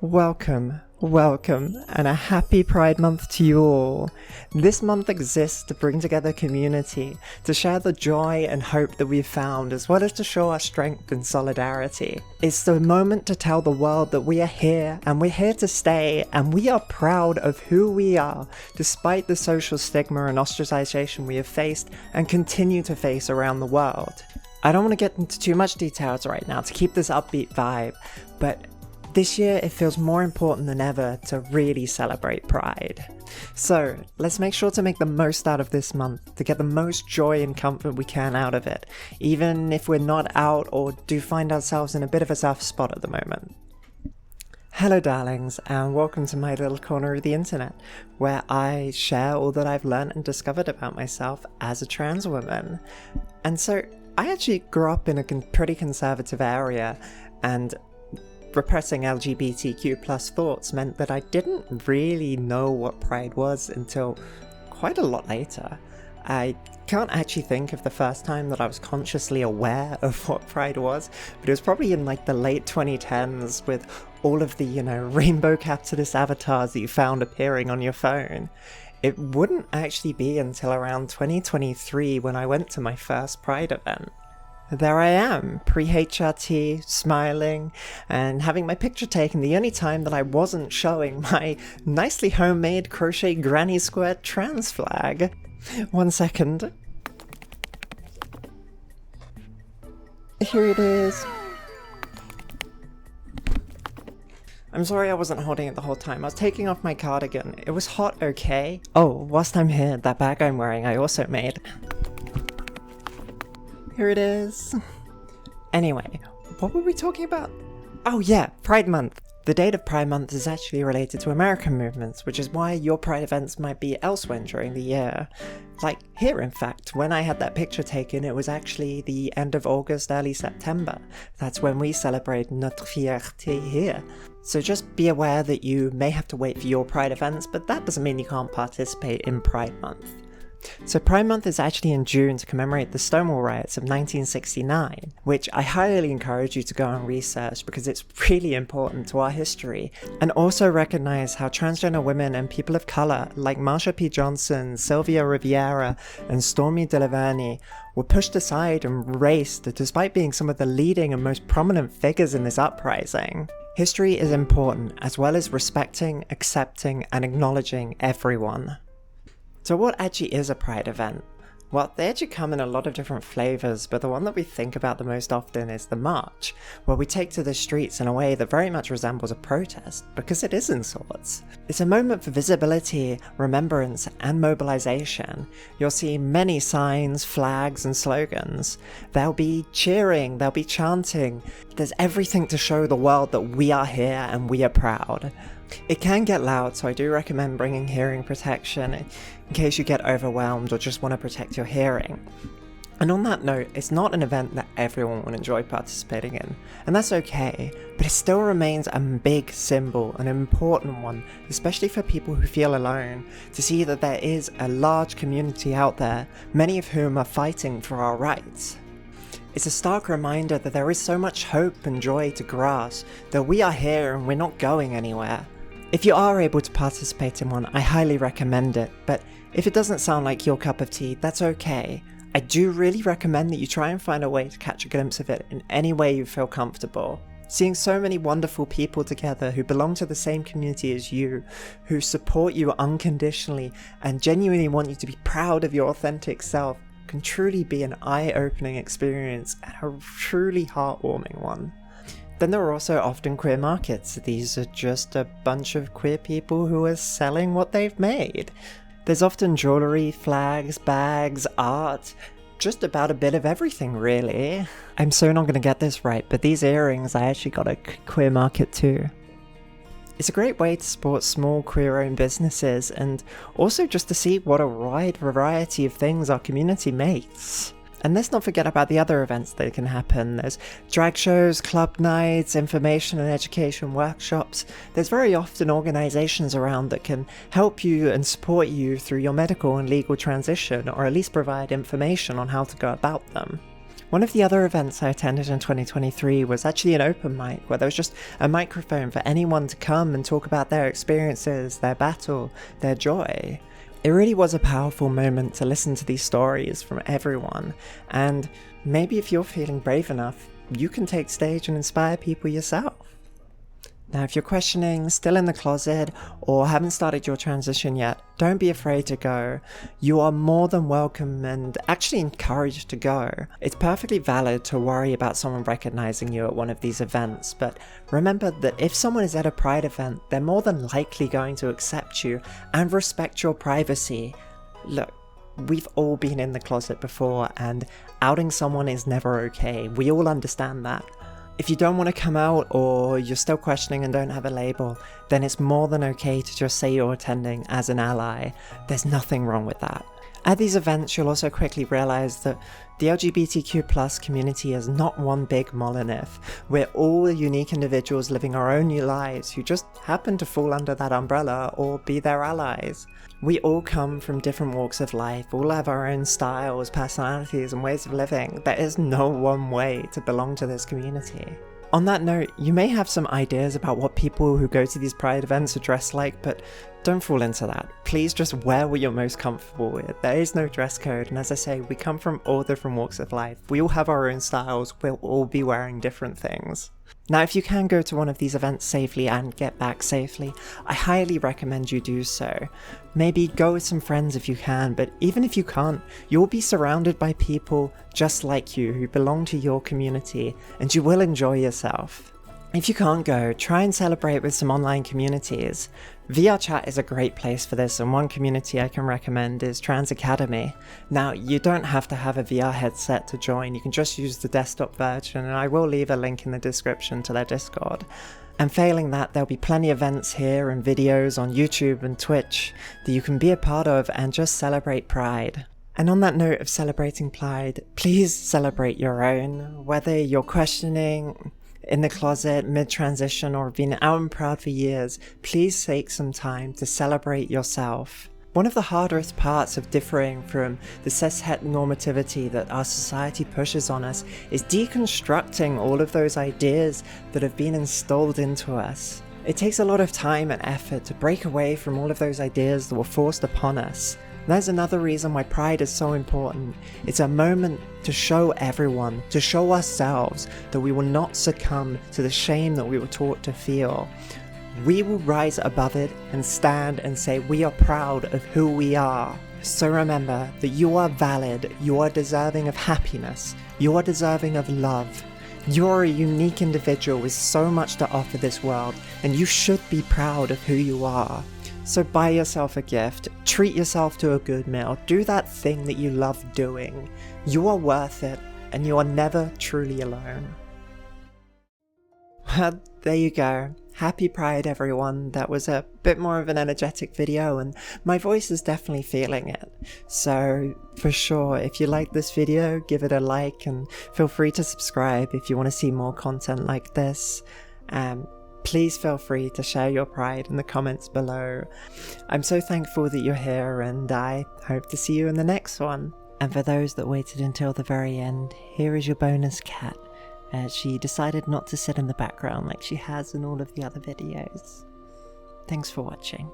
Welcome, and a happy Pride Month to you all. This month exists to bring together community, to share the joy and hope that we've found, as well as to show our strength and solidarity. It's the moment to tell the world that we are here, and we're here to stay, and we are proud of who we are, despite the social stigma and ostracization we have faced and continue to face around the world. I don't want to get into too much details right now to keep this upbeat vibe, but this year, it feels more important than ever to really celebrate Pride. So, let's make sure to make the most out of this month, to get the most joy and comfort we can out of it, even if we're not out or do find ourselves in a bit of a tough spot at the moment. Hello darlings, and welcome to my little corner of the internet, where I share all that I've learned and discovered about myself as a trans woman. And so, I actually grew up in a pretty conservative area, and repressing LGBTQ plus thoughts meant that I didn't really know what Pride was until quite a lot later. I can't actually think of the first time that I was consciously aware of what Pride was, but it was probably in like the late 2010s with all of the, rainbow capitalist avatars that you found appearing on your phone. It wouldn't actually be until around 2023 when I went to my first Pride event. There I am, pre-HRT, smiling, and having my picture taken the only time that I wasn't showing my nicely homemade crochet granny square trans flag. 1 second. Here it is. I'm sorry I wasn't holding it the whole time. I was taking off my cardigan. It was hot, okay? Oh, whilst I'm here, that bag I'm wearing I also made. Here it is. Anyway, what were we talking about? Oh yeah, Pride Month. The date of Pride Month is actually related to American movements, which is why your Pride events might be elsewhere during the year. Like here, in fact, when I had that picture taken, it was actually the end of August, early September. That's when we celebrate notre fierté here. So just be aware that you may have to wait for your Pride events, but that doesn't mean you can't participate in Pride Month. So Pride Month is actually in June to commemorate the Stonewall riots of 1969, which I highly encourage you to go and research because it's really important to our history, and also recognize how transgender women and people of colour like Marsha P. Johnson, Sylvia Riviera, and Stormy Delaverny were pushed aside and erased despite being some of the leading and most prominent figures in this uprising. History is important, as well as respecting, accepting, and acknowledging everyone. So what actually is a Pride event? Well, they actually come in a lot of different flavours, but the one that we think about the most often is the march, where we take to the streets in a way that very much resembles a protest, because it is in sorts. It's a moment for visibility, remembrance, and mobilisation. You'll see many signs, flags, and slogans. There'll be cheering, there'll be chanting. There's everything to show the world that we are here and we are proud. It can get loud, so I do recommend bringing hearing protection in case you get overwhelmed or just want to protect your hearing. And on that note, it's not an event that everyone will enjoy participating in, and that's okay, but it still remains a big symbol, an important one, especially for people who feel alone, to see that there is a large community out there, many of whom are fighting for our rights. It's a stark reminder that there is so much hope and joy to grasp, that we are here and we're not going anywhere. If you are able to participate in one, I highly recommend it, but if it doesn't sound like your cup of tea, that's okay. I do really recommend that you try and find a way to catch a glimpse of it in any way you feel comfortable. Seeing so many wonderful people together who belong to the same community as you, who support you unconditionally and genuinely want you to be proud of your authentic self, can truly be an eye-opening experience and a truly heartwarming one. Then there are also often queer markets. These are just a bunch of queer people who are selling what they've made. There's often jewellery, flags, bags, art, just about a bit of everything really. I'm so not going to get this right, but these earrings I actually got at queer market too. It's a great way to support small queer-owned businesses and also just to see what a wide variety of things our community makes. And let's not forget about the other events that can happen. There's drag shows, club nights, information and education workshops. There's very often organisations around that can help you and support you through your medical and legal transition, or at least provide information on how to go about them. One of the other events I attended in 2023 was actually an open mic, where there was just a microphone for anyone to come and talk about their experiences, their battle, their joy. It really was a powerful moment to listen to these stories from everyone, and maybe if you're feeling brave enough, you can take stage and inspire people yourself. Now, if you're questioning, still in the closet, or haven't started your transition yet, don't be afraid to go. You are more than welcome and actually encouraged to go. It's perfectly valid to worry about someone recognizing you at one of these events, but remember that if someone is at a Pride event, they're more than likely going to accept you and respect your privacy. Look, we've all been in the closet before, and outing someone is never okay. We all understand that. If you don't want to come out, or you're still questioning and don't have a label, then it's more than okay to just say you're attending as an ally. There's nothing wrong with that. At these events, you'll also quickly realize that the LGBTQ+ community is not one big monolith. We're all unique individuals living our own new lives who just happen to fall under that umbrella or be their allies. We all come from different walks of life, all have our own styles, personalities, and ways of living. There is no one way to belong to this community. On that note, you may have some ideas about what people who go to these Pride events are dressed like, but don't fall into that. Please just wear what you're most comfortable with. There is no dress code, and as I say, we come from all different walks of life. We all have our own styles, we'll all be wearing different things. Now, if you can go to one of these events safely and get back safely, I highly recommend you do so. Maybe go with some friends if you can, but even if you can't, you'll be surrounded by people just like you who belong to your community, and you will enjoy yourself. If you can't go, try and celebrate with some online communities. VR chat is a great place for this, and one community I can recommend is Trans Academy. Now, you don't have to have a VR headset to join, you can just use the desktop version, and I will leave a link in the description to their Discord. And failing that, there'll be plenty of events here and videos on YouTube and Twitch that you can be a part of and just celebrate Pride. And on that note of celebrating Pride, please celebrate your own, whether you're questioning, in the closet, mid-transition, or been out and proud for years, please take some time to celebrate yourself. One of the hardest parts of differing from the cis-het normativity that our society pushes on us is deconstructing all of those ideas that have been installed into us. It takes a lot of time and effort to break away from all of those ideas that were forced upon us. There's another reason why Pride is so important. It's a moment to show everyone, to show ourselves that we will not succumb to the shame that we were taught to feel. We will rise above it and stand and say we are proud of who we are. So remember that you are valid, you are deserving of happiness, you are deserving of love. You're a unique individual with so much to offer this world, and you should be proud of who you are. So buy yourself a gift, treat yourself to a good meal, do that thing that you love doing. You are worth it, and you are never truly alone. Well, there you go. Happy Pride, everyone. That was a bit more of an energetic video, and my voice is definitely feeling it. So, for sure, if you like this video, give it a like, and feel free to subscribe if you want to see more content like this. Please feel free to share your pride in the comments below. I'm so thankful that you're here, and I hope to see you in the next one. And for those that waited until the very end, here is your bonus cat. She decided not to sit in the background like she has in all of the other videos. Thanks for watching.